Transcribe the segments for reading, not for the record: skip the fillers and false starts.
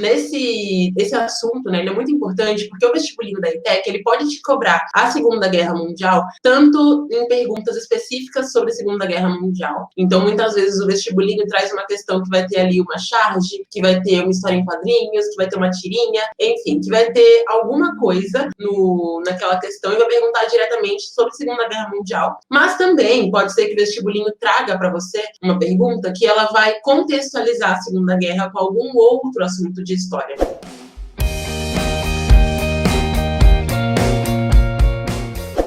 esse assunto, né, ele é muito importante porque o vestibulinho da ETEC, ele pode te cobrar a Segunda Guerra Mundial, tanto em perguntas específicas sobre a Segunda Guerra Mundial. Então, muitas vezes o vestibulinho traz uma questão que vai ter ali uma charge, que vai ter uma história em quadrinhos, que vai ter uma tirinha, enfim, que vai ter alguma coisa naquela questão e vai perguntar diretamente sobre a Segunda Guerra Mundial. Mas também pode ser que o vestibulinho traga para você uma pergunta que ela vai contextualizar a Segunda Guerra com algum outro assunto de história.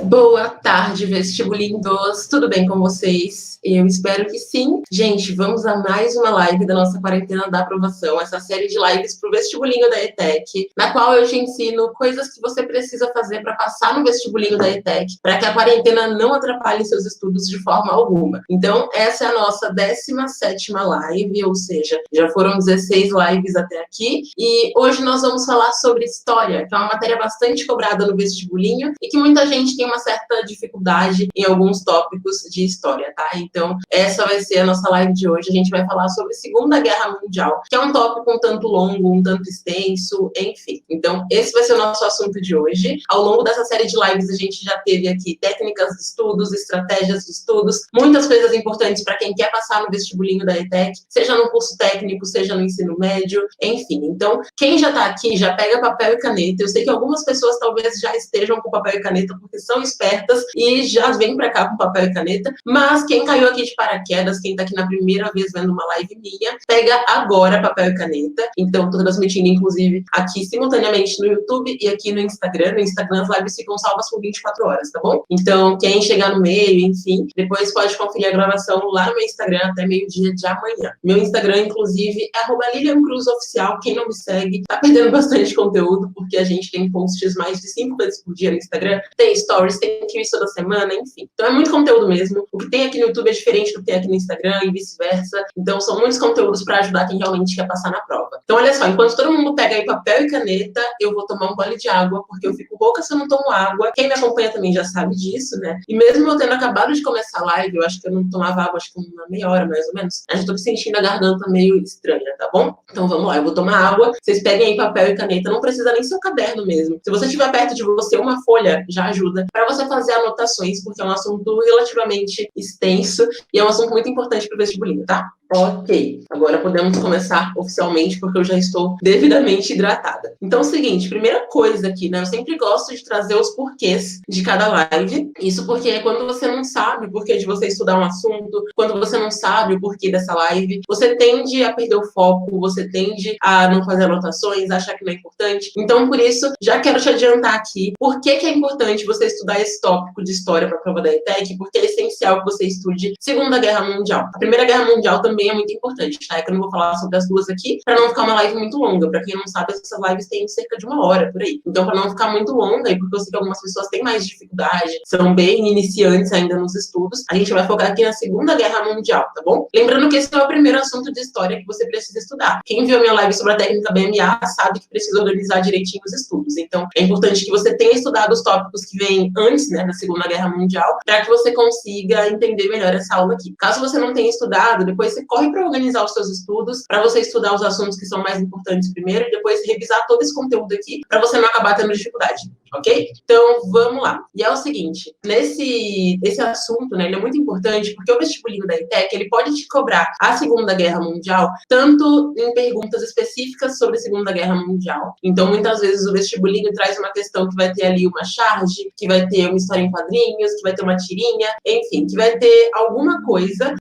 Boa tarde, vestibulindos! Tudo bem com vocês? Eu espero que sim. Gente, vamos a mais uma live da nossa quarentena da aprovação, essa série de lives para o vestibulinho da ETEC, na qual eu te ensino coisas que você precisa fazer para passar no vestibulinho da ETEC, para que a quarentena não atrapalhe seus estudos de forma alguma. Então, essa é a nossa 17ª live, ou seja, já foram 16 lives até aqui, e hoje nós vamos falar sobre história, que é uma matéria bastante cobrada no vestibulinho e que muita gente tem uma certa dificuldade em alguns tópicos de história, tá? Então, essa vai ser a nossa live de hoje. A gente vai falar sobre Segunda Guerra Mundial, que é um tópico um tanto longo, um tanto extenso, enfim. Então, esse vai ser o nosso assunto de hoje. Ao longo dessa série de lives, a gente já teve aqui técnicas de estudos, estratégias de estudos, muitas coisas importantes para quem quer passar no vestibulinho da ETEC, seja no curso técnico, seja no ensino médio, enfim. Então, quem já está aqui, já pega papel e caneta. Eu sei que algumas pessoas talvez já estejam com papel e caneta, porque são espertas e já vem para cá com papel e caneta, mas quem caiu aqui de paraquedas, quem tá aqui na primeira vez vendo uma live minha, pega agora papel e caneta. Então, tô transmitindo, inclusive, aqui simultaneamente no YouTube e aqui no Instagram. No Instagram, as lives ficam salvas por 24 horas, tá bom? Então, quem chegar no meio, enfim, depois pode conferir a gravação lá no meu Instagram até meio-dia de amanhã. Meu Instagram, inclusive, é @LilianCruzOficial. Quem não me segue, tá perdendo bastante conteúdo, porque a gente tem posts mais de 5 vezes por dia no Instagram, tem stories, tem quiz toda semana, enfim. Então é muito conteúdo mesmo. O que tem aqui no YouTube é diferente do que tem aqui no Instagram e vice-versa. Então são muitos conteúdos para ajudar quem realmente quer passar na prova. Então olha só, enquanto todo mundo pega aí papel e caneta, eu vou tomar um gole de água, porque eu fico rouca se eu não tomo água. Quem me acompanha também já sabe disso, né? E mesmo eu tendo acabado de começar a live, eu acho que eu não tomava água, acho que uma meia hora mais ou menos. Eu já tô sentindo a garganta meio estranha, tá bom? Então vamos lá, eu vou tomar água. Vocês peguem aí papel e caneta, não precisa nem ser um caderno mesmo. Se você tiver perto de você uma folha, já ajuda para você fazer anotações, porque é um assunto relativamente extenso e é um assunto muito importante para o vestibulinho, tá? Ok, agora podemos começar oficialmente, porque eu já estou devidamente hidratada. Então é o seguinte, primeira coisa aqui, né? Eu sempre gosto de trazer os porquês de cada live. Isso porque é quando você não sabe o porquê de você estudar um assunto, quando você não sabe o porquê dessa live, você tende a perder o foco, você tende a não fazer anotações, a achar que não é importante. Então, por isso, já quero te adiantar aqui por que é importante você estudar esse tópico de história para a prova da ETEC, porque é essencial que você estude Segunda Guerra Mundial. A Primeira Guerra Mundial também é muito importante, tá? É que eu não vou falar sobre as duas aqui, para não ficar uma live muito longa. Para quem não sabe, essas lives têm cerca de 1 hora, por aí. Então, para não ficar muito longa, e porque eu sei que algumas pessoas têm mais dificuldade, são bem iniciantes ainda nos estudos, a gente vai focar aqui na Segunda Guerra Mundial, tá bom? Lembrando que esse é o primeiro assunto de história que você precisa estudar. Quem viu a minha live sobre a técnica BMA sabe que precisa organizar direitinho os estudos. Então, é importante que você tenha estudado os tópicos que vêm antes, né, da Segunda Guerra Mundial, para que você consiga entender melhor essa aula aqui. Caso você não tenha estudado, depois você corre para organizar os seus estudos, para você estudar os assuntos que são mais importantes primeiro e depois revisar todo esse conteúdo aqui, para você não acabar tendo dificuldade, ok? Então, vamos lá. E é o seguinte, esse assunto, né, ele é muito importante porque o vestibulinho da ETEC, ele pode te cobrar a Segunda Guerra Mundial, tanto em perguntas específicas sobre a Segunda Guerra Mundial. Então, muitas vezes o vestibulinho traz uma questão que vai ter ali uma charge, que vai ter uma história em quadrinhos, que vai ter uma tirinha, enfim, que vai ter alguma coisa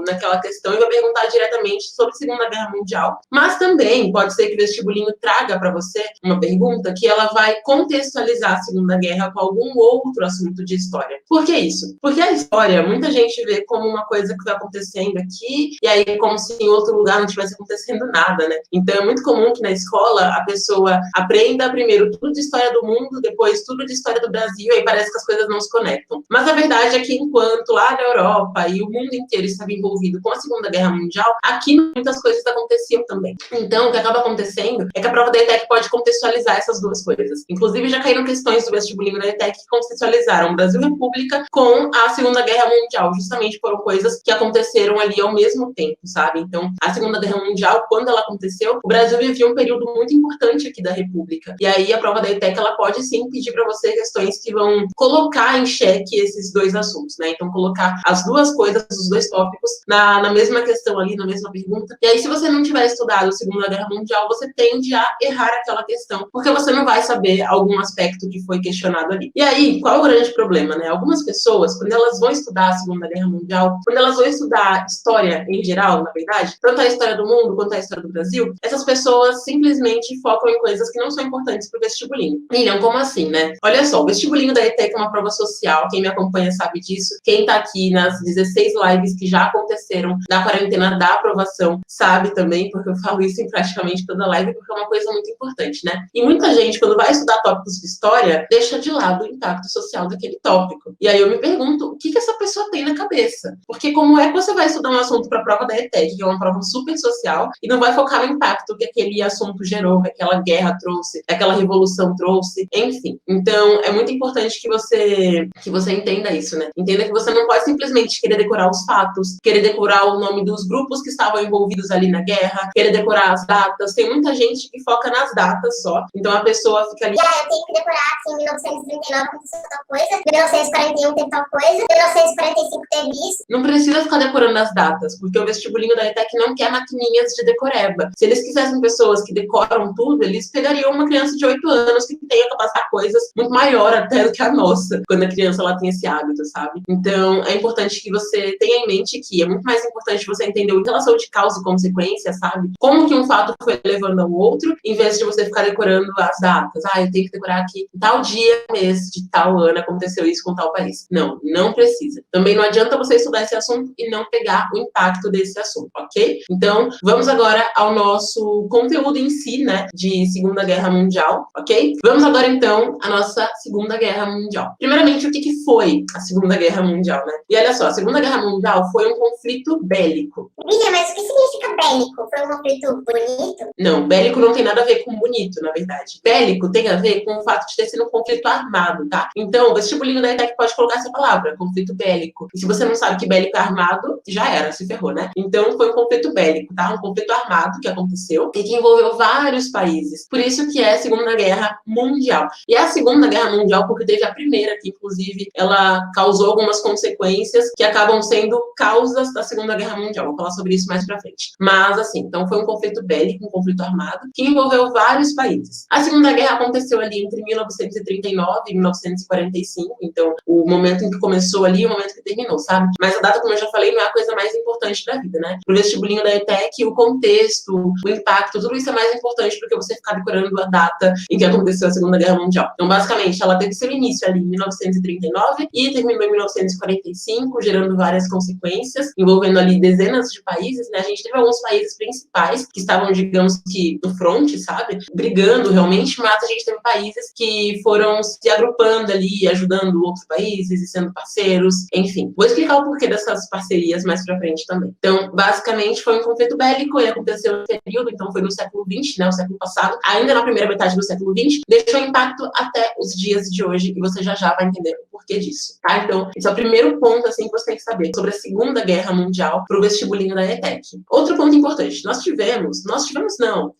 naquela questão e vai perguntar diretamente sobre a Segunda Guerra Mundial. Mas também pode ser que o vestibulinho traga para você uma pergunta que ela vai contextualizar a Segunda Guerra com algum outro assunto de história. Por que isso? Porque a história, muita gente vê como uma coisa que está acontecendo aqui e aí como se em outro lugar não estivesse acontecendo nada, né? Então é muito comum que na escola a pessoa aprenda primeiro tudo de história do mundo, depois tudo de história do Brasil, e aí parece que as coisas não se conectam. Mas a verdade é que enquanto lá na Europa e o mundo inteiro estava envolvido com a Segunda Guerra Mundial, aqui muitas coisas aconteciam também. Então, o que acaba acontecendo é que a prova da ETEC pode contextualizar essas duas coisas. Inclusive, já caíram questões do vestibulinho da ETEC que contextualizaram Brasil República com a Segunda Guerra Mundial. Justamente foram coisas que aconteceram ali ao mesmo tempo, sabe? Então, a Segunda Guerra Mundial, quando ela aconteceu, o Brasil vivia um período muito importante aqui da República. E aí, a prova da ETEC, ela pode sim pedir para você questões que vão colocar em xeque esses dois assuntos, né? Então, colocar as duas coisas, os dois tópicos, na mesma questão ali, na mesma pergunta. E aí, se você não tiver estudado a Segunda Guerra Mundial, você tende a errar aquela questão, porque você não vai saber algum aspecto que foi questionado ali. E aí, qual é o grande problema, né? Algumas pessoas, quando elas vão estudar a Segunda Guerra Mundial, quando elas vão estudar história em geral, na verdade, tanto a história do mundo quanto a história do Brasil, essas pessoas simplesmente focam em coisas que não são importantes para o vestibulinho. Lilian, como assim, né? Olha só, o vestibulinho da ETEC é uma prova social, quem me acompanha sabe disso. Quem tá aqui nas 16 lives que já aconteceram da quarentena da aprovação sabe também, porque eu falo isso em praticamente toda live, porque é uma coisa muito importante, né? E muita gente, quando vai estudar tópicos de história, deixa de lado o impacto social daquele tópico. E aí eu me pergunto, o que essa pessoa tem na cabeça? Porque como é que você vai estudar um assunto para a prova da ETEC, que é uma prova super social, e não vai focar no impacto que aquele assunto gerou, que aquela guerra trouxe, que aquela revolução trouxe, enfim. Então, é muito importante que você entenda isso, né? Entenda que você não pode simplesmente querer decorar os fatos, querer decorar o nome dos grupos que estavam envolvidos ali na guerra, querer decorar as datas. Tem muita gente que foca nas datas só. Então, a pessoa fica ali... eu tenho que decorar que em 1939 aconteceu tal coisa, em 1941 teve tal coisa, em 1945 teve isso. Não precisa ficar decorando as datas, porque o vestibulinho da ETEC não quer maquininhas de decoreba. Se eles quisessem pessoas que decoram tudo, eles pegariam uma criança de 8 anos que tenha que passar coisas muito maior até do que a nossa, quando a criança ela tem esse hábito, sabe? Então, é importante que você tenha em mente que é muito mais importante você entender a relação de causa e consequência, sabe? Como que um fato foi levando ao outro, em vez de você ficar decorando as datas. Eu tenho que decorar aqui tal dia, mês de tal ano aconteceu isso com tal país. Não, não precisa. Também não adianta você estudar esse assunto e não pegar o impacto desse assunto, ok? Então, vamos agora ao nosso conteúdo em si, né, de Segunda Guerra Mundial, ok? Vamos agora, então, à nossa Segunda Guerra Mundial. Primeiramente, o que foi a Segunda Guerra Mundial, né? E olha só, a Segunda Guerra Mundial foi um conflito bélico. Lilian, mas o que significa bélico? Foi um conflito bonito? Não, bélico não tem nada a ver com bonito, na verdade. Bélico tem a ver com o fato de ter sido um conflito armado, tá? Então, o vestibulinho da ETEC pode colocar essa palavra, conflito bélico. E se você não sabe que bélico é armado, já era, se ferrou, né? Então, foi um conflito bélico, tá? Um conflito armado que aconteceu e que envolveu vários países. Por isso que é a Segunda Guerra Mundial. E é a Segunda Guerra Mundial porque teve a primeira, que inclusive ela causou algumas consequências que acabam sendo causas da Segunda Guerra Mundial. Vou falar sobre isso mais pra frente. Mas, assim, então foi um conflito bélico, um conflito armado, que envolveu vários países. A Segunda Guerra aconteceu ali entre 1939 e 1945, então o momento em que começou ali e o momento que terminou, sabe? Mas a data, como eu já falei, não é a coisa mais importante da vida, né? Pro vestibulinho da ETEC, o contexto, o impacto, tudo isso é mais importante do que você ficar decorando a data em que aconteceu a Segunda Guerra Mundial. Então, basicamente, ela teve seu início ali em 1939 e terminou em 1945, gerando várias consequências, envolvendo ali dezenas de países, né? A gente teve alguns países principais que estavam, digamos que, no front, sabe? Brigando realmente, mas a gente teve países que foram se agrupando ali, ajudando outros países e sendo parceiros, enfim. Vou explicar o porquê dessas parcerias mais pra frente também. Então, basicamente, foi um conflito bélico e aconteceu no período, então foi no século XX, né? O século passado, ainda na primeira metade do século XX, deixou impacto até os dias de hoje e você já vai entender o porquê disso, tá? Então, esse é o primeiro ponto, assim, que você tem que saber sobre a Segunda Guerra Mundial pro vestibulinho da ETEC. Outro ponto importante,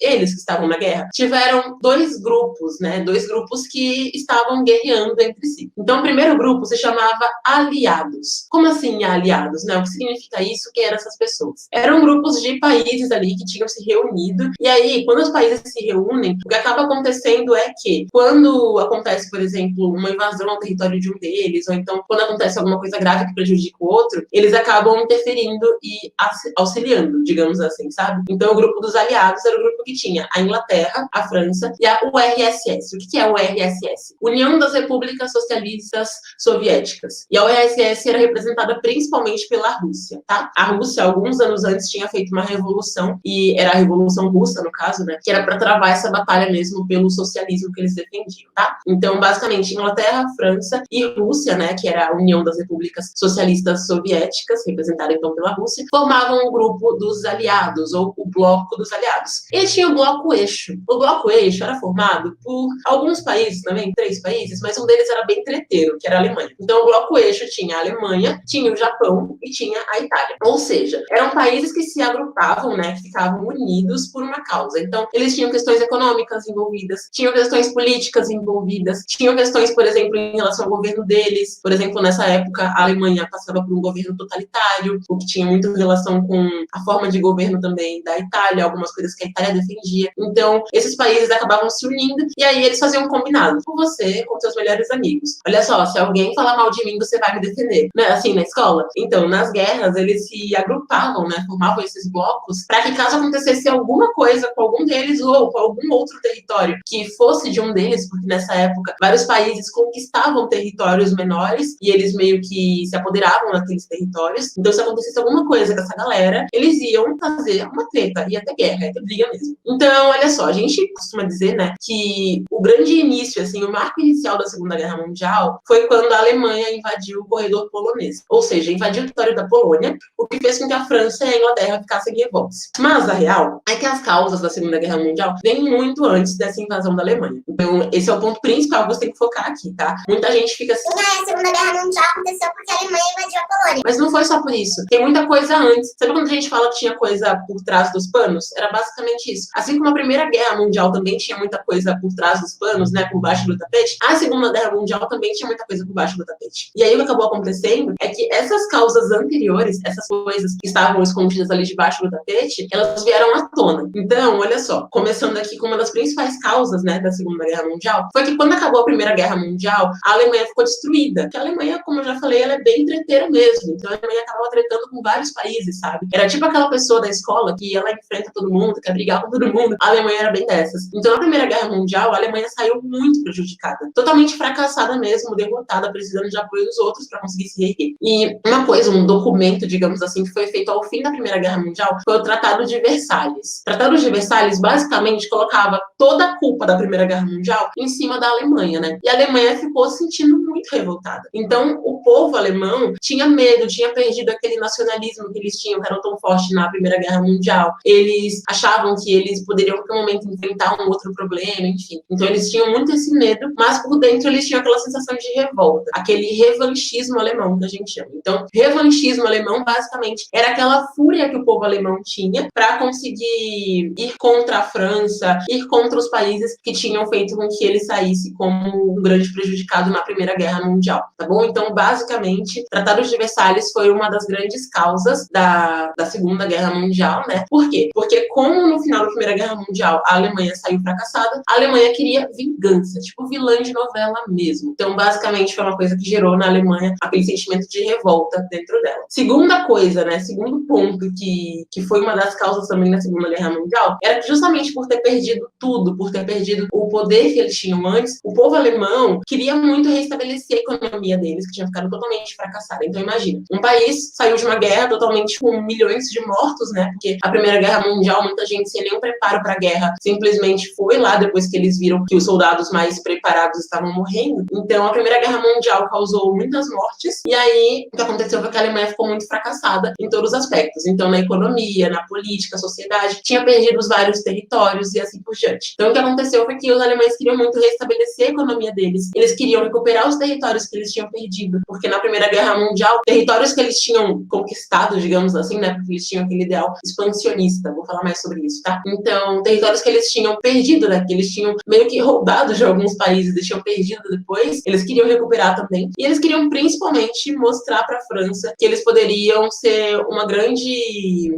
eles que estavam na guerra, tiveram dois grupos, né? Dois grupos que estavam guerreando entre si. Então, o primeiro grupo se chamava aliados. Como assim aliados, né? O que significa isso? Quem eram essas pessoas? Eram grupos de países ali que tinham se reunido, e aí, quando os países se reúnem, o que acaba acontecendo é que, quando acontece, por exemplo, uma invasão ao território de um deles, ou então, quando acontece alguma coisa grave que prejudica o outro, eles acabam interferindo e auxiliando, digamos assim, sabe? Então, o grupo dos aliados era o grupo que tinha a Inglaterra, a França e a URSS. O que é a URSS? União das Repúblicas Socialistas Soviéticas. E a URSS era representada principalmente pela Rússia, tá? A Rússia, alguns anos antes, tinha feito uma revolução, e era a Revolução Russa, no caso, né? Que era para travar essa batalha mesmo pelo socialismo que eles defendiam, tá? Então, basicamente, Inglaterra, França e Rússia, né? Que era a União das Repúblicas Socialistas Soviéticas, representada então pela Rússia, formavam o grupo dos aliados, ou o bloco dos aliados. E tinha o bloco eixo. O bloco eixo era formado por alguns alguns países também, 3 países, mas um deles era bem treteiro, que era a Alemanha. Então, o bloco eixo tinha a Alemanha, tinha o Japão e tinha a Itália. Ou seja, eram países que se agrupavam, né, que ficavam unidos por uma causa. Então, eles tinham questões econômicas envolvidas, tinham questões políticas envolvidas, tinham questões, por exemplo, em relação ao governo deles. Por exemplo, nessa época, a Alemanha passava por um governo totalitário, o que tinha muito relação com a forma de governo também da Itália, algumas coisas que a Itália defendia. Então, esses países acabavam se unindo e aí eles faziam um combinado com você, com seus melhores amigos. Olha só, se alguém falar mal de mim, você vai me defender, né? Assim, na escola. Então, nas guerras, eles se agrupavam, né? Formavam esses blocos para que caso acontecesse alguma coisa com algum deles ou com algum outro território que fosse de um deles, porque nessa época vários países conquistavam territórios menores e eles meio que se apoderavam daqueles territórios. Então, se acontecesse alguma coisa com essa galera, eles iam fazer uma treta, ia ter guerra, ia ter briga mesmo. Então, olha só, a gente costuma dizer, né, que o grande início, assim, o marco inicial da Segunda Guerra Mundial foi quando a Alemanha invadiu o corredor polonês, ou seja, invadiu o território da Polônia, o que fez com que a França e a Inglaterra ficassem em revoltas. Mas a real é que as causas da Segunda Guerra Mundial vêm muito antes dessa invasão da Alemanha. Então, esse é o ponto principal que você tem que focar aqui, tá? Muita gente fica assim... A Segunda Guerra Mundial aconteceu porque a Alemanha invadiu a Polônia. Mas não foi só por isso. Tem muita coisa antes. Sabe quando a gente fala que tinha coisa por trás dos panos? Era basicamente isso. Assim como a Primeira Guerra Mundial também tinha muita coisa por trás dos panos, né? Por baixo do tapete. A Segunda Guerra Mundial também tinha muita coisa por baixo do tapete. E aí o que acabou acontecendo é que essas causas anteriores, essas coisas que estavam escondidas ali debaixo do tapete, elas vieram à tona. Então, olha só, começando aqui com uma das principais causas, né, da Segunda Guerra Mundial, foi que quando acabou a Primeira Guerra Mundial, a Alemanha ficou destruída. Porque a Alemanha, como eu já falei, ela é bem treteira mesmo. Então, a Alemanha acabava tretando com vários países, sabe? Era tipo aquela pessoa da escola que ela enfrenta todo mundo, quer brigar com todo mundo. A Alemanha era bem dessas. Então, na Primeira Guerra Mundial, a Alemanha saiu muito prejudicada. Totalmente fracassada mesmo, derrotada, precisando de apoio dos outros para conseguir se reerguer. E uma coisa, um documento, digamos assim, que foi feito ao fim da Primeira Guerra Mundial foi o Tratado de Versalhes. O Tratado de Versalhes, basicamente, colocava toda a culpa da Primeira Guerra Mundial em cima da Alemanha, né? E a Alemanha ficou se sentindo muito revoltada. Então, o povo alemão tinha medo, tinha perdido aquele nacionalismo que eles tinham, que era tão forte na Primeira Guerra Mundial. Eles achavam que eles poderiam, em qualquer momento, enfrentar um outro problema, enfim. Então, eles tinham muito esse medo, mas por dentro eles tinham aquela sensação de revolta, aquele revanchismo alemão que a gente chama. Então, revanchismo alemão, basicamente, era aquela fúria que o povo alemão tinha para conseguir ir contra a França, ir contra os países que tinham feito com que ele saísse como um grande prejudicado na Primeira Guerra Mundial, tá bom? Então, basicamente, o Tratado de Versalhes foi uma das grandes causas da Segunda Guerra Mundial, né? Por quê? Porque como no final da Primeira Guerra Mundial a Alemanha saiu fracassada, a Alemanha queria vingança, tipo vilã de novela mesmo. Então, basicamente, foi uma coisa que gerou na Alemanha aquele sentimento de revolta dentro dela. Segunda coisa, né? Segundo ponto que foi uma das causas também na Segunda Guerra Mundial, era que justamente por ter perdido tudo, por ter perdido o poder que eles tinham antes, o povo alemão queria muito restabelecer a economia deles, que tinha ficado totalmente fracassada. Então, imagina, um país saiu de uma guerra totalmente com milhões de mortos, né? Porque a Primeira Guerra Mundial, muita gente sem nenhum preparo para a guerra, simplesmente foi lá depois que eles viram que os soldados mais preparados estavam morrendo. Então, a Primeira Guerra Mundial causou muitas mortes, e aí o que aconteceu foi que a Alemanha ficou muito fracassada em todos os aspectos. Então, na economia, na política, sociedade, tinha perdido os vários territórios e assim por diante. Então, o que aconteceu foi que os alemães queriam muito restabelecer a economia deles. Eles queriam recuperar os territórios que eles tinham perdido, porque na Primeira Guerra Mundial, territórios que eles tinham conquistado, digamos assim, né, porque eles tinham aquele ideal expansionista, vou falar mais sobre isso, tá? Então, territórios que eles tinham perdido, né, que eles tinham meio que roubado de alguns países, eles tinham perdido depois, eles queriam recuperar também, e eles queriam principalmente mostrar para a França que eles poderiam ter uma grande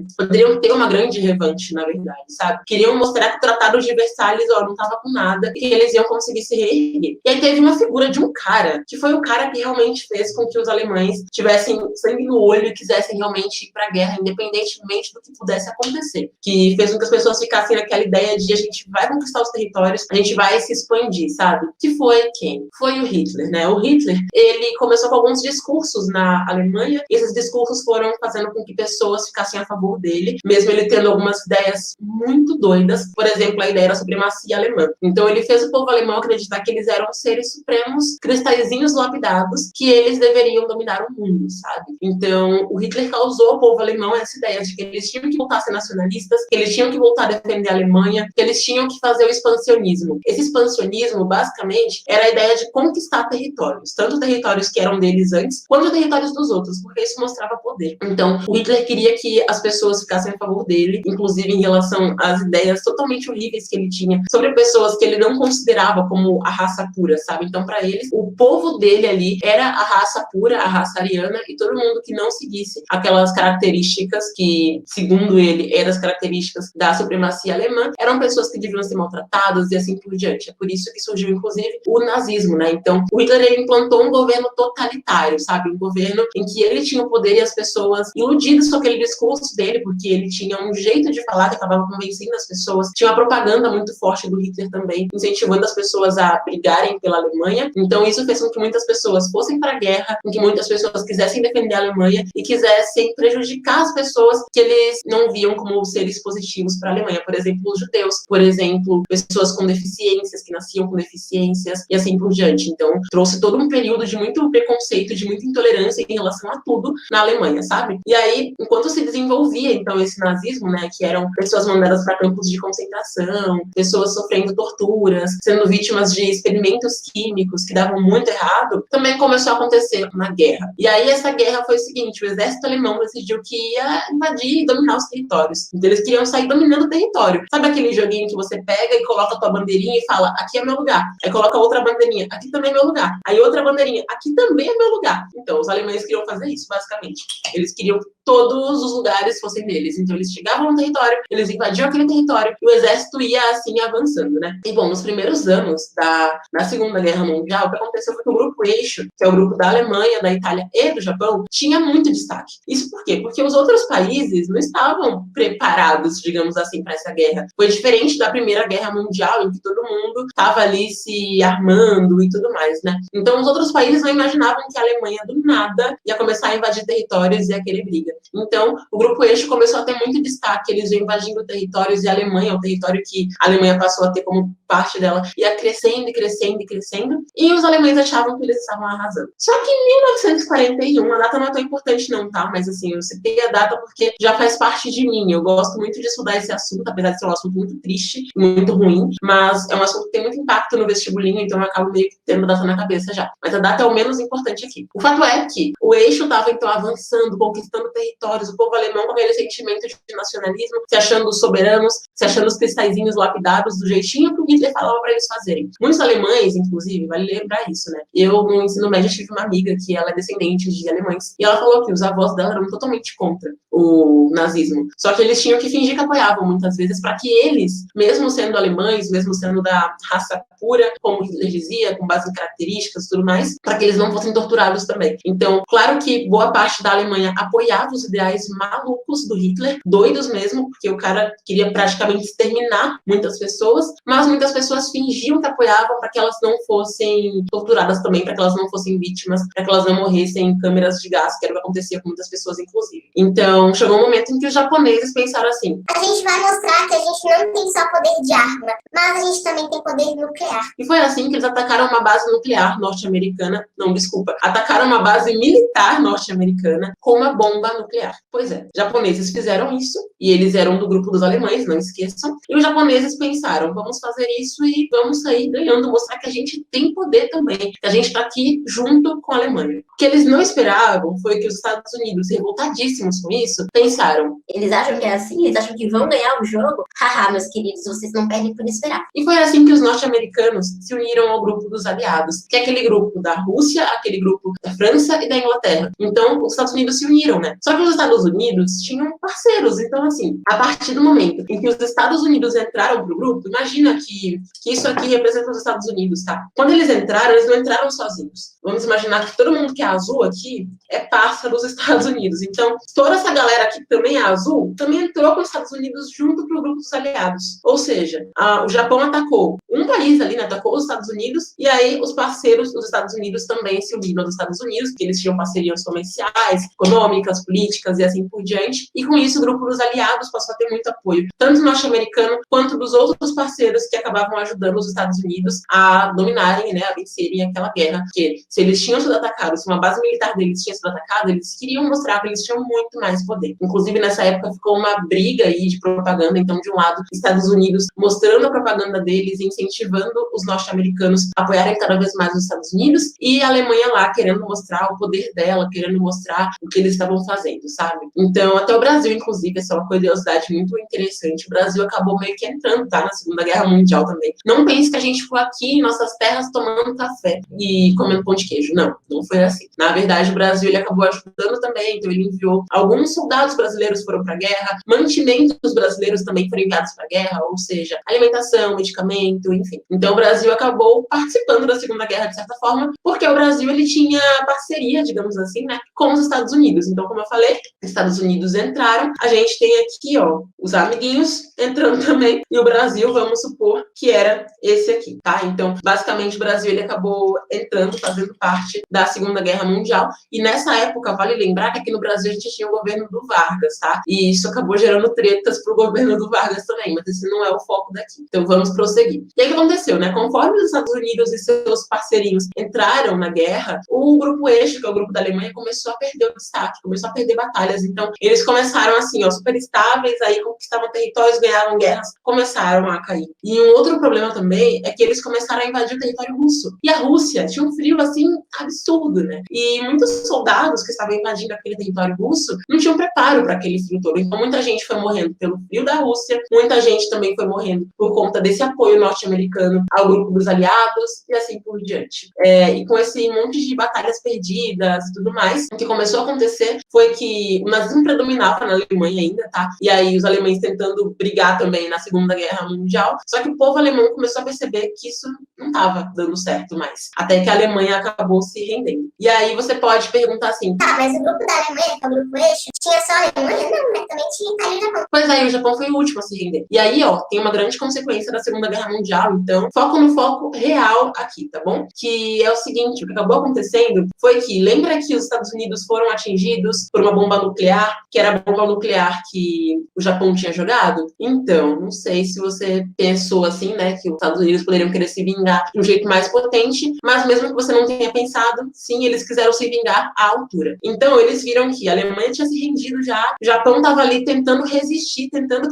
revanche, na verdade, sabe? Queriam mostrar que o Tratado de Versalhes, ó, não tava com nada, e que eles iam conseguir se reerguer. E aí teve uma figura de um cara, que foi o cara que realmente fez com que os alemães tivessem sangue no olho e quisessem realmente ir para a guerra, independentemente do que pudesse acontecer. Que fez com que as pessoas ficassem naquela ideia de a gente vai conquistar os territórios, a gente vai se expandir, sabe? Que foi quem? Foi o Hitler, né? O Hitler, ele começou com alguns discursos na Alemanha, e esses discursos foram fazendo com que pessoas ficassem a favor dele, mesmo ele tendo algumas ideias muito doidas, por exemplo, a ideia da supremacia alemã. Então, ele fez o povo alemão acreditar que eles eram seres supremos, cristalzinhos lapidados, que eles deveriam dominar o mundo, sabe? Então, o Hitler causou ao povo alemão essa ideia de que eles tinham que voltar a ser nacionalistas, que eles tinham que voltar a defender a Alemanha, que eles tinham que fazer o expansionismo. Esse expansionismo, basicamente, era a ideia de conquistar territórios, tanto territórios que eram deles antes, quanto territórios dos outros, porque isso mostrava poder. Então, o Hitler queria que as pessoas ficassem a favor dele, inclusive em relação às ideias totalmente horríveis que ele tinha sobre pessoas que ele não considerava como a raça pura, sabe? Então, para eles, o povo dele ali era a raça pura, a raça ariana, e todo mundo que não seguisse aquelas características que, segundo ele, eram as características da supremacia alemã, eram pessoas que deviam ser maltratadas e assim por diante. É por isso que surgiu, inclusive, o nazismo, né? Então, o Hitler, ele implantou um governo totalitário, sabe? Um governo em que ele tinha o poder e as pessoas iludidas com aquele discurso dele, porque ele tinha um jeito de falar que acabava convencendo as pessoas. Tinha uma propaganda muito forte do Hitler também, incentivando as pessoas a brigarem pela Alemanha. Então, isso fez com que muitas pessoas fossem para a guerra, com que muitas pessoas quisessem defender a Alemanha e quisessem prejudicar as pessoas que eles não viam como seres positivos para a Alemanha. Por exemplo, os judeus, por exemplo, pessoas com deficiências, que nasciam com deficiências e assim por diante. Então, trouxe todo um período de muito preconceito, de muita intolerância em relação a tudo na Alemanha, sabe? E aí, enquanto se desenvolvia, então, esse nazismo, né, que eram pessoas mandadas para campos de concentração, pessoas sofrendo torturas, sendo vítimas de experimentos químicos que davam muito errado, também começou a acontecer uma guerra. E aí, essa guerra foi o seguinte: o exército alemão decidiu que ia invadir e dominar os territórios. Então, eles queriam sair dominando o território. Sabe aquele joguinho que você pega e coloca a tua bandeirinha e fala, aqui é meu lugar. Aí coloca outra bandeirinha, aqui também é meu lugar. Aí outra bandeirinha, aqui também é meu lugar. Então, os alemães queriam fazer isso, basicamente. Eles queriam que todos os lugares fossem deles. Então, eles chegavam no território, eles invadiam aquele território e o exército ia, assim, avançando, né? E, bom, nos primeiros anos da Segunda Guerra Mundial, o que aconteceu foi que o Grupo Eixo, que é o grupo da Alemanha, da Itália e do Japão, tinha muito destaque. Isso por quê? Porque os outros países não estavam preparados, digamos assim, para essa guerra. Foi diferente da Primeira Guerra Mundial, em que todo mundo estava ali se armando e tudo mais, né? Então, os outros países não imaginavam que a Alemanha, do nada, ia começar a invadir territórios e ia querer briga. Então, o Grupo Eixo começou a ter muito destaque, eles iam invadindo territórios e a Alemanha, o território que a Alemanha passou a ter como parte dela, ia crescendo e crescendo e crescendo, e os alemães achavam que eles estavam arrasando. Só que em 1941, a data não é tão importante não, tá? Mas assim, eu citei a data porque já faz parte de mim, eu gosto muito de estudar esse assunto, apesar de ser um assunto muito triste, muito ruim, mas é um assunto que tem muito impacto no vestibulinho, então eu acabo meio que tendo a data na cabeça já. Mas a data é o menos importante aqui. O fato é que o eixo estava, então, avançando, conquistando territórios, o povo alemão com aquele sentimento de nacionalismo, se achando soberanos, se achando os cristalzinhos lapidados do jeitinho que o Hitler falava para eles fazerem. Muitos alemães, inclusive, vale lembrar isso, né? Eu, no ensino médio, tive uma amiga que ela é descendente de alemães, e ela falou que os avós dela eram totalmente contra o nazismo. Só que eles tinham que fingir que apoiavam, muitas vezes, para que eles, mesmo sendo alemães, mesmo sendo da raça pura, como Hitler dizia, com base em características e tudo mais, para que eles não fossem torturados também. Então, claro que boa parte da Alemanha apoiava os ideais malucos do Hitler, doidos mesmo, porque o cara queria praticamente exterminar muitas pessoas, mas muitas pessoas fingiam que apoiavam para que elas não fossem torturadas também, para que elas não fossem vítimas, para que elas não morressem em câmeras de gás, que era o que acontecia com muitas pessoas, inclusive. Então, chegou um momento em que os japoneses pensaram assim: a gente vai mostrar que a gente não tem só poder de arma, mas a gente também tem poder nuclear. E foi assim que eles atacaram uma base nuclear norte-americana, não, desculpa, atacaram uma base militar norte-americana com uma bomba nuclear. Pois é, japoneses fizeram isso, e eles eram do grupo dos alemães, não esqueçam, e os japoneses pensaram, vamos fazer isso e vamos sair ganhando, mostrar que a gente tem poder também, que a gente está aqui junto com a Alemanha. O que eles não esperavam foi que os Estados Unidos, revoltadíssimos com isso, pensaram: eles acham que é assim? Eles acham que vão ganhar o jogo? Haha, meus queridos, vocês não perdem por esperar. E foi assim que os norte-americanos se uniram ao grupo dos aliados, que é aquele grupo da Rússia, aquele grupo da França e da Inglaterra. Então, os Estados Unidos se uniram, né? Só que os Estados Unidos tinham parceiros. Então, assim, a partir do momento em que os Estados Unidos entraram pro grupo, imagina que isso aqui representa os Estados Unidos, tá? Quando eles entraram, eles não entraram sozinhos. Vamos imaginar que todo mundo que é azul aqui é parça dos Estados Unidos. Então, toda essa galera aqui que também é azul, também entrou com os Estados Unidos junto pro grupo dos aliados. Ou seja, o Japão atacou um país ali, né? Atacou os Estados Unidos, e aí os parceiros dos Estados Unidos também se uniram aos Estados Unidos, porque eles tinham parcerias comerciais, econômicas, políticas e assim por diante. E com isso, o grupo dos aliados passou a ter muito apoio, tanto norte-americano quanto dos outros parceiros que acabavam ajudando os Estados Unidos a dominarem, né, a vencerem aquela guerra. Porque se eles tinham sido atacados, se uma base militar deles tinha sido atacada, eles queriam mostrar que eles tinham muito mais poder. Inclusive, nessa época ficou uma briga aí de propaganda. Então, de um lado, Estados Unidos mostrando a propaganda deles, incentivando os norte-americanos a apoiarem cada vez mais os Estados Unidos, e a Alemanha lá querendo mostrar o poder dela, querendo mostrar o que eles estavam fazendo, sabe? Então, até o Brasil, inclusive, essa é uma curiosidade muito interessante, o Brasil acabou meio que entrando, tá, na Segunda Guerra Mundial também. Não pense que a gente ficou aqui em nossas terras tomando café e comendo pão de queijo. Não, não foi assim. Na verdade, o Brasil, ele acabou ajudando também, então ele enviou alguns soldados brasileiros foram para a guerra, mantimentos brasileiros também foram enviados para a guerra, ou seja, alimentação, medicamento, enfim. Então o Brasil acabou participando da Segunda Guerra de certa forma, porque o Brasil ele tinha parceria, digamos assim, né, com os Estados Unidos. Então, como eu falei, os Estados Unidos entraram, a gente tem aqui, ó, os amiguinhos entrando também, e o Brasil, vamos supor que era esse aqui, tá? Então, basicamente, o Brasil ele acabou entrando, fazendo parte da Segunda Guerra Mundial, e nessa época, vale lembrar que aqui no Brasil a gente tinha o governo do Vargas, tá? E isso acabou gerando tretas pro governo do Vargas também, mas esse não é o foco daqui. Então, vamos prosseguir. E aí, o que aconteceu, né? Conforme os Estados Unidos e seus parceirinhos entraram na guerra, o Grupo Eixo, que é o grupo da Alemanha, começou a perder o destaque, começou a perder batalhas. Então, eles começaram assim, ó, super estáveis, aí conquistavam territórios, ganhavam guerras, começaram a cair. E um outro problema também é que eles começaram a invadir o território russo. E a Rússia tinha um frio, assim, absurdo, né? E muitos soldados que estavam invadindo aquele território russo não tinham preparo para aquele frio todo. Então, muita gente foi morrendo pelo frio da Rússia, muita gente também foi morrendo por conta desse apoio norte-americano ao grupo dos aliados, e assim por diante. E com esse monte de batalhas perdidas e tudo mais, o que começou a acontecer foi que o nazismo predominava na Alemanha ainda, tá? E aí os alemães tentando brigar também na Segunda Guerra Mundial, só que o povo alemão começou a perceber que isso não estava dando certo mais, até que a Alemanha acabou se rendendo. E aí você pode perguntar assim, tá, mas o grupo da Alemanha, que é o grupo Eixo, tinha só a Alemanha? Não, né? Também tinha Itália e Japão. Pois aí, o Japão foi o último a se render. E aí, ó, tem uma grande consequência da Segunda Guerra Mundial, então, foco no foco real aqui, tá bom? Que é o seguinte, o que acabou acontecendo foi que, lembra que os Estados Unidos foram atingidos por uma bomba nuclear, que era a bomba nuclear que o Japão tinha jogado? Então, não sei se você pensou assim, né, que os Estados Unidos poderiam querer se vingar de um jeito mais potente, mas mesmo que você não tenha pensado, sim, eles quiseram se vingar à altura. Então, eles viram que a Alemanha tinha se rendido já, o Japão estava ali tentando resistir, tentando,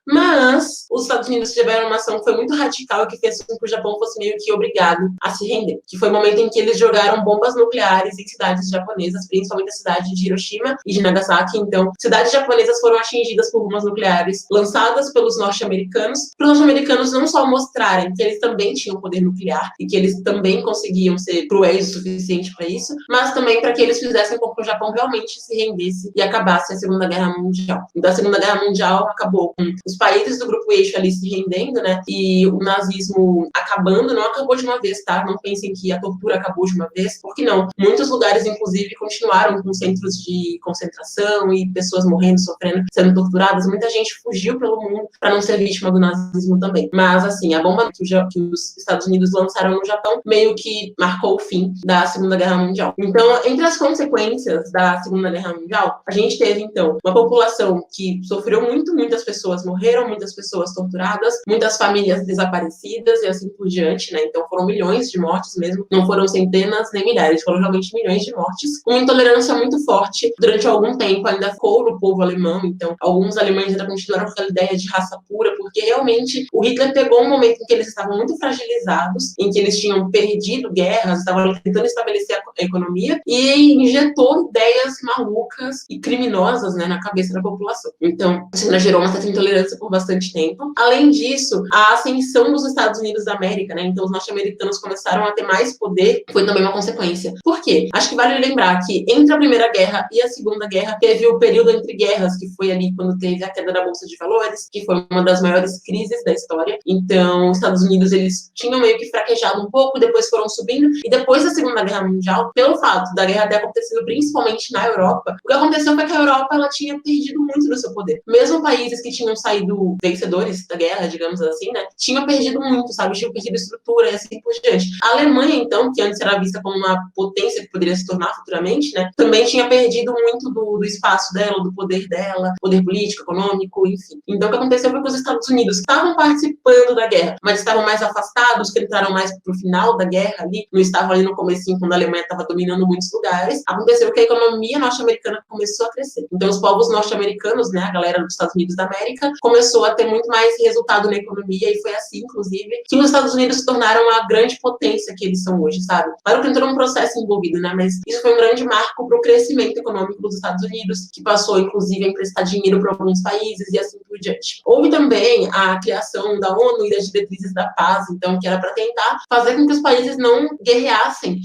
mas os Estados Unidos tiveram uma ação que foi muito radical e que fez com que o Japão fosse meio que obrigado a se render, que foi o momento em que eles jogaram bombas nucleares em cidades japonesas, principalmente a cidade de Hiroshima e de Nagasaki. Então, cidades japonesas foram atingidas por bombas nucleares lançadas pelos norte-americanos, para os norte-americanos não só mostrarem que eles também tinham poder nuclear e que eles também conseguiam ser cruéis o suficiente para isso, mas também para que eles fizessem com que o Japão realmente se rendesse e acabasse a Segunda Guerra Mundial. Então, a Segunda Guerra Mundial acabou com os países do Grupo Eixo ali se rendendo, né? E o nazismo acabando, não acabou de uma vez, tá? Não pensem que a tortura acabou de uma vez, porque não. Muitos lugares, inclusive, continuaram com centros de concentração e pessoas morrendo, sofrendo, sendo torturadas. Muita gente fugiu pelo mundo para não ser vítima do nazismo também. Mas, assim, a bomba que os Estados Unidos lançaram no Japão meio que marcou o fim da Segunda Guerra Mundial. Então, entre as consequências da Segunda Guerra Mundial, a gente teve, então, uma população que sofreu muito, muitas pessoas morreram, muitas pessoas torturadas, muitas famílias desaparecidas e assim por diante, né? Então, foram milhões de mortes mesmo, não foram centenas nem milhares, foram realmente milhões de mortes. Uma intolerância muito forte durante algum tempo ainda ficou no povo alemão, então, alguns alemães ainda continuaram com aquela ideia de raça pura, porque realmente o Hitler pegou um momento em que eles estavam muito fragilizados, em que eles tinham perdido guerras, estavam tentando estabelecer a economia e injetou ideias malucas e criminosas, né, na cabeça da população. Então, isso ainda gerou uma certa intolerância por bastante tempo. Além disso, a ascensão dos Estados Unidos da América, né, então os norte-americanos começaram a ter mais poder, foi também uma consequência. Por quê? Acho que vale lembrar que entre a Primeira Guerra e a Segunda Guerra, teve o período entre guerras, que foi ali quando teve a queda da Bolsa de Valores, que foi uma das maiores crises da história. Então, os Estados Unidos, eles tinham meio que fraquejado um pouco, depois foram subindo, e depois da Segunda Guerra Mundial, pelo fato da guerra ter acontecido principalmente na Europa, o que aconteceu foi que a Europa, ela tinha perdido muito do seu poder. Mesmo países que tinham saído vencedores da guerra, digamos assim, né, tinham perdido muito, sabe, tinham perdido estrutura e assim por diante. A Alemanha, então, que antes era vista como uma potência que poderia se tornar futuramente, né, também tinha perdido muito do espaço dela, do poder dela, poder político, econômico, enfim. Então, o que aconteceu foi que os Estados Unidos estavam participando da guerra, mas estavam mais afastados, que entraram mais pro final da guerra ali, não estavam ali no comecinho, quando a Alemanha estava dominando muitos lugares. Aconteceu que a economia norte-americana começou a crescer. Então, os povos norte-americanos, né, a galera dos Estados Unidos da América, começou a ter muito mais resultado na economia aí foi assim, inclusive, que os Estados Unidos se tornaram a grande potência que eles são hoje, sabe? Claro que entrou um processo envolvido, né? Mas isso foi um grande marco para o crescimento econômico dos Estados Unidos, que passou, inclusive, a emprestar dinheiro para alguns países e assim por diante. Houve também a criação da ONU e das diretrizes da paz, então, que era para tentar fazer com que os países não guerreassem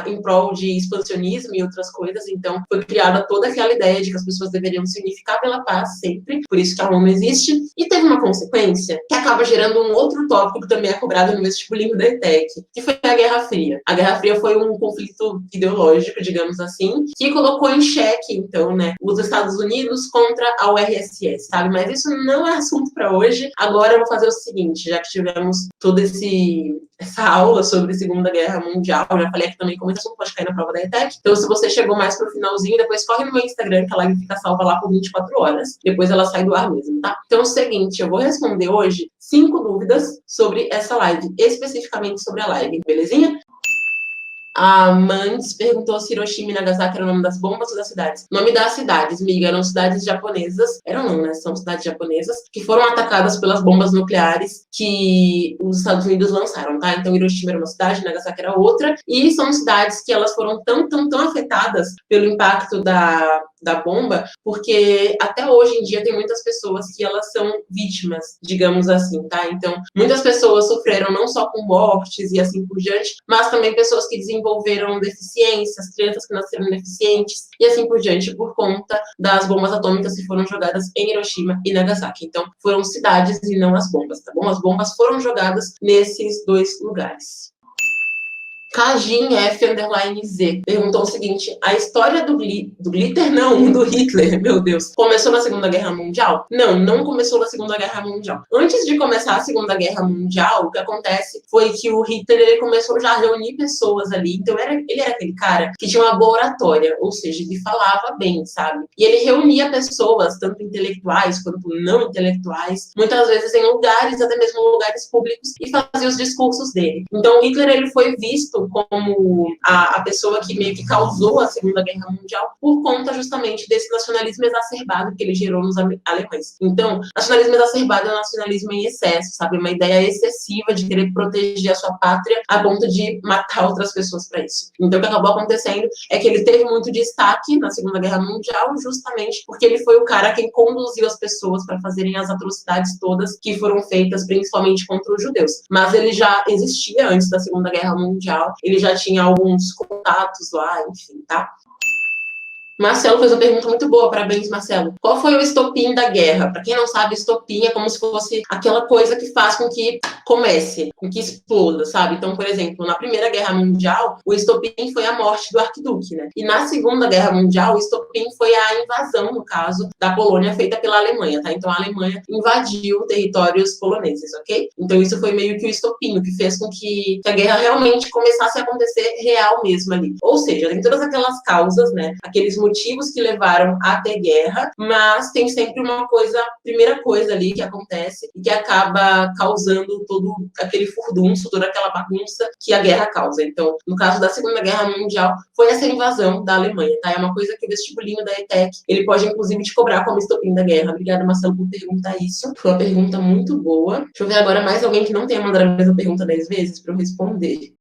em prol de expansionismo e outras coisas. Então, foi criada toda aquela ideia de que as pessoas deveriam se unificar pela paz sempre, por isso que a ONU existe. E teve uma consequência que acaba gerando um outro tópico que também é cobrado no vestibulinho da ETEC, que foi a Guerra Fria. A Guerra Fria foi um conflito ideológico, digamos assim, que colocou em xeque, então, né, os Estados Unidos contra a URSS, sabe? Mas isso não é assunto para hoje. Agora eu vou fazer o seguinte, já que tivemos todo essa aula sobre a Segunda Guerra Mundial, já falei aqui também como esse assunto pode cair na prova da ETEC. Então, se você chegou mais pro finalzinho, depois corre no meu Instagram, que a live fica salva lá por 24 horas. Depois ela sai do ar mesmo, tá? Então, é o seguinte, eu vou responder hoje 5 dúvidas sobre essa live, especificamente sobre a live, belezinha? A Mandes perguntou se Hiroshima e Nagasaki eram o nome das bombas ou das cidades. O nome das cidades, miga, eram cidades japonesas. Eram não, né? São cidades japonesas que foram atacadas pelas bombas nucleares que os Estados Unidos lançaram, tá? Então, Hiroshima era uma cidade, Nagasaki era outra. E são cidades que elas foram tão afetadas pelo impacto da bomba, porque até hoje em dia tem muitas pessoas que elas são vítimas, digamos assim, tá? Então, muitas pessoas sofreram não só com mortes e assim por diante, mas também pessoas que desenvolveram deficiências, crianças que nasceram deficientes e assim por diante, por conta das bombas atômicas que foram jogadas em Hiroshima e Nagasaki. Então, foram cidades e não as bombas, tá bom? As bombas foram jogadas nesses 2 lugares. Kajin F_Z perguntou o seguinte: a história do glitter, não, do Hitler, meu Deus, começou na Segunda Guerra Mundial? Não começou na Segunda Guerra Mundial. Antes de começar a Segunda Guerra Mundial, o que acontece foi que o Hitler ele começou já a reunir pessoas ali. Então, ele era aquele cara que tinha uma boa oratória, ou seja, ele falava bem, sabe? E ele reunia pessoas, tanto intelectuais quanto não intelectuais, muitas vezes em lugares, até mesmo lugares públicos, e fazia os discursos dele. Então, o Hitler ele foi visto como a pessoa que meio que causou a Segunda Guerra Mundial por conta justamente desse nacionalismo exacerbado que ele gerou nos alemães. Então, nacionalismo exacerbado é um nacionalismo em excesso, sabe? Uma ideia excessiva de querer proteger a sua pátria a ponto de matar outras pessoas para isso. Então, o que acabou acontecendo é que ele teve muito destaque na Segunda Guerra Mundial justamente porque ele foi o cara quem conduziu as pessoas para fazerem as atrocidades todas que foram feitas principalmente contra os judeus. Mas ele já existia antes da Segunda Guerra Mundial, ele já tinha alguns contatos lá, enfim, tá? Marcelo fez uma pergunta muito boa, parabéns, Marcelo. Qual foi o estopim da guerra? Para quem não sabe, estopim é como se fosse aquela coisa que faz com que comece, com que exploda, sabe? Então, por exemplo, na Primeira Guerra Mundial, o estopim foi a morte do arquiduque, né? E na Segunda Guerra Mundial, o estopim foi a invasão, no caso, da Polônia feita pela Alemanha, tá? Então, a Alemanha invadiu territórios poloneses, ok? Então, isso foi meio que o estopim, o que fez com que a guerra realmente começasse a acontecer real mesmo ali. Ou seja, tem todas aquelas causas, né? Aqueles motivos que levaram a ter guerra, mas tem sempre uma primeira coisa ali que acontece e que acaba causando todo aquele furdunço, toda aquela bagunça que a guerra causa. Então, no caso da Segunda Guerra Mundial, foi essa invasão da Alemanha, tá? É uma coisa que o vestibulinho da ETEC, ele pode inclusive te cobrar como estopim da guerra. Obrigada, Marcelo, por perguntar isso. Foi uma pergunta muito boa. Deixa eu ver agora mais alguém que não tenha mandado a mesma pergunta 10 vezes para eu responder.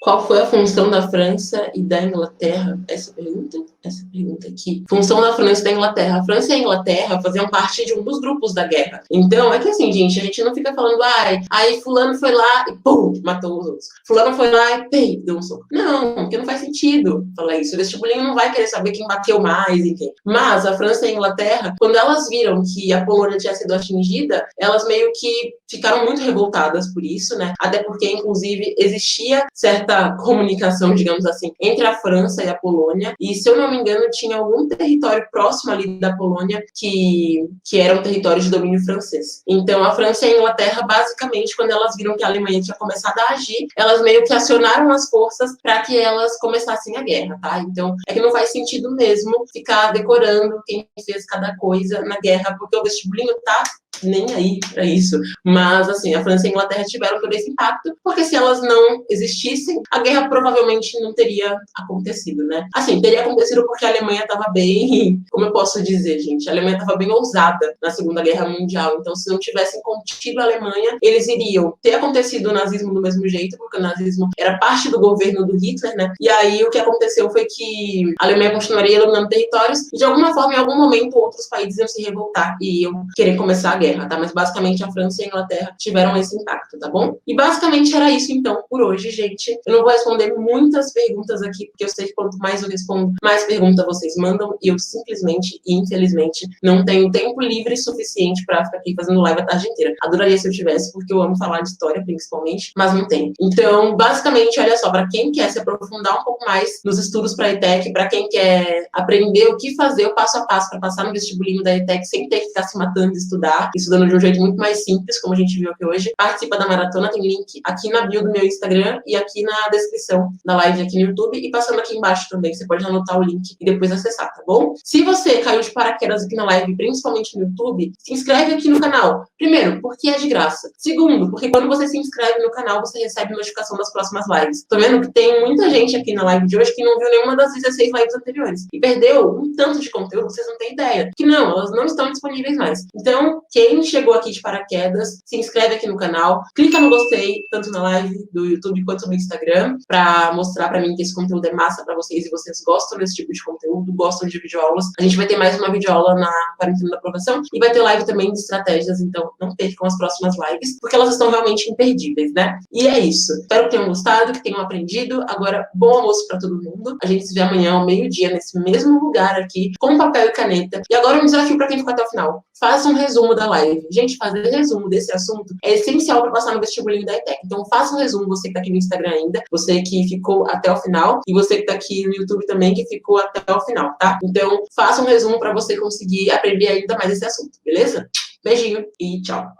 Qual foi a função da França e da Inglaterra? Essa pergunta aqui. Função da França e da Inglaterra. A França e a Inglaterra faziam parte de um dos grupos da guerra. Então, é que assim, gente, a gente não fica falando, aí fulano foi lá e pum, matou os outros. Fulano foi lá e pei, deu um soco. Não, porque não faz sentido falar isso. O vestibulinho não vai querer saber quem bateu mais e quem. Mas a França e a Inglaterra, quando elas viram que a Polônia tinha sido atingida, elas meio que ficaram muito revoltadas por isso, né? Até porque, inclusive, existia certa comunicação, digamos assim, entre a França e a Polônia, e se eu não me engano, tinha algum território próximo ali da Polônia que era um território de domínio francês. Então, a França e a Inglaterra, basicamente, quando elas viram que a Alemanha tinha começado a agir, elas meio que acionaram as forças para que elas começassem a guerra, tá? Então, é que não faz sentido mesmo ficar decorando quem fez cada coisa na guerra, porque o vestibulinho tá nem aí pra isso. Mas, assim, a França e a Inglaterra tiveram todo esse impacto, porque se elas não existissem, a guerra provavelmente não teria acontecido, né? Assim, teria acontecido porque a Alemanha estava bem, como eu posso dizer, gente? A Alemanha estava bem ousada na Segunda Guerra Mundial, então se não tivessem contido a Alemanha, eles iriam ter acontecido o nazismo do mesmo jeito, porque o nazismo era parte do governo do Hitler, né? E aí o que aconteceu foi que a Alemanha continuaria dominando territórios e de alguma forma, em algum momento, outros países iam se revoltar e iam querer começar a guerra, tá? Mas basicamente a França e a Inglaterra tiveram esse impacto, tá bom? E basicamente era isso então por hoje, gente. Eu não vou responder muitas perguntas aqui, porque eu sei que quanto mais eu respondo, mais perguntas vocês mandam e eu simplesmente e infelizmente não tenho tempo livre suficiente pra ficar aqui fazendo live a tarde inteira. Adoraria se eu tivesse, porque eu amo falar de história principalmente, mas não tenho. Então, basicamente, olha só, pra quem quer se aprofundar um pouco mais nos estudos pra ETEC, pra quem quer aprender o que fazer o passo a passo pra passar no vestibulinho da ETEC sem ter que ficar se matando de estudar, estudando de um jeito muito mais simples, como a gente viu aqui hoje, participa da maratona, tem link aqui na bio do meu Instagram e aqui na descrição da live aqui no YouTube e passando aqui embaixo também, você pode anotar o link e depois acessar, tá bom? Se você caiu de paraquedas aqui na live, principalmente no YouTube, se inscreve aqui no canal. Primeiro, porque é de graça. Segundo, porque quando você se inscreve no canal, você recebe notificação das próximas lives. Tô vendo que tem muita gente aqui na live de hoje que não viu nenhuma das 16 lives anteriores e perdeu um tanto de conteúdo, vocês não têm ideia. Que não, elas não estão disponíveis mais. Então, quem chegou aqui de paraquedas, se inscreve aqui no canal, clica no gostei, tanto na live do YouTube quanto no Instagram, pra mostrar pra mim que esse conteúdo é massa pra vocês e vocês gostam desse tipo de conteúdo, gostam de videoaulas. A gente vai ter mais uma videoaula na quarentena da aprovação e vai ter live também de estratégias, então não percam as próximas lives, porque elas estão realmente imperdíveis, né? E é isso. Espero que tenham gostado, que tenham aprendido. Agora, bom almoço pra todo mundo. A gente se vê amanhã ao meio-dia nesse mesmo lugar aqui, com papel e caneta. E agora um desafio pra quem ficou até o final. Faça um resumo da live. Gente, fazer resumo desse assunto é essencial para passar no vestibulinho da ETEC. Então, faça um resumo, você que tá aqui no Instagram ainda, você que ficou até o final, e você que tá aqui no YouTube também, que ficou até o final, tá? Então, faça um resumo para você conseguir aprender ainda mais esse assunto, beleza? Beijinho e tchau!